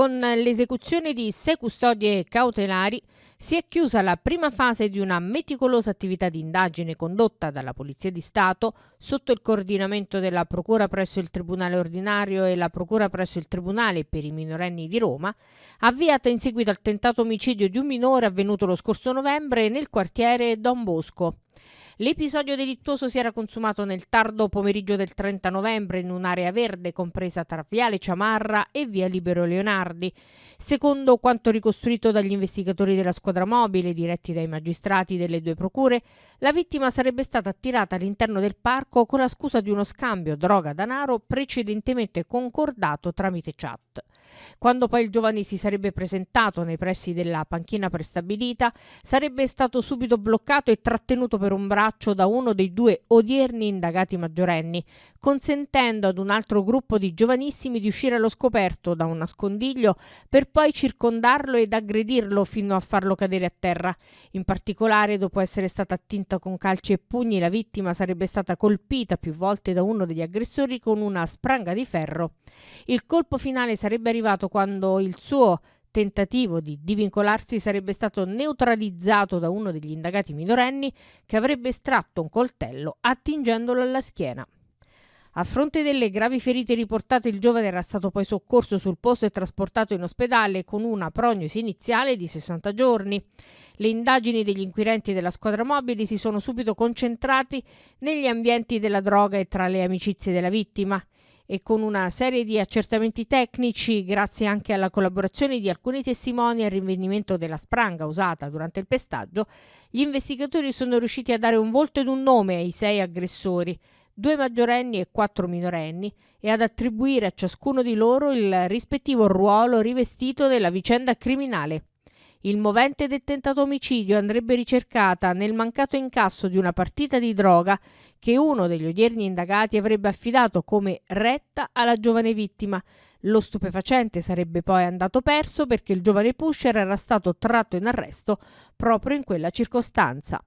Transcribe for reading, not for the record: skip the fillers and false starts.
Con l'esecuzione di 6 custodie cautelari si è chiusa la prima fase di una meticolosa attività di indagine condotta dalla Polizia di Stato sotto il coordinamento della Procura presso il Tribunale ordinario e la Procura presso il Tribunale per i minorenni di Roma, avviata in seguito al tentato omicidio di un minore avvenuto lo scorso novembre nel quartiere Don Bosco. L'episodio delittuoso si era consumato nel tardo pomeriggio del 30 novembre in un'area verde compresa tra Viale Ciamarra e Via Libero Leonardi. Secondo quanto ricostruito dagli investigatori della squadra mobile diretti dai magistrati delle due procure, la vittima sarebbe stata attirata all'interno del parco con la scusa di uno scambio droga-danaro precedentemente concordato tramite chat. Quando poi il giovane si sarebbe presentato nei pressi della panchina prestabilita, sarebbe stato subito bloccato e trattenuto per un braccio da uno dei due odierni indagati maggiorenni, consentendo ad un altro gruppo di giovanissimi di uscire allo scoperto da un nascondiglio per poi circondarlo ed aggredirlo fino a farlo cadere a terra. In particolare, dopo essere stata attinta con calci e pugni, la vittima sarebbe stata colpita più volte da uno degli aggressori con una spranga di ferro. Il colpo finale sarebbe arrivato quando il suo tentativo di divincolarsi sarebbe stato neutralizzato da uno degli indagati minorenni che avrebbe estratto un coltello attingendolo alla schiena. A fronte delle gravi ferite riportate, il giovane era stato poi soccorso sul posto e trasportato in ospedale con una prognosi iniziale di 60 giorni. Le indagini degli inquirenti della squadra mobile si sono subito concentrati negli ambienti della droga e tra le amicizie della vittima, e con una serie di accertamenti tecnici, grazie anche alla collaborazione di alcuni testimoni al rinvenimento della spranga usata durante il pestaggio, gli investigatori sono riusciti a dare un volto ed un nome ai 6 aggressori, 2 maggiorenni e 4 minorenni, e ad attribuire a ciascuno di loro il rispettivo ruolo rivestito nella vicenda criminale. Il movente del tentato omicidio andrebbe ricercata nel mancato incasso di una partita di droga che uno degli odierni indagati avrebbe affidato come retta alla giovane vittima. Lo stupefacente sarebbe poi andato perso perché il giovane pusher era stato tratto in arresto proprio in quella circostanza.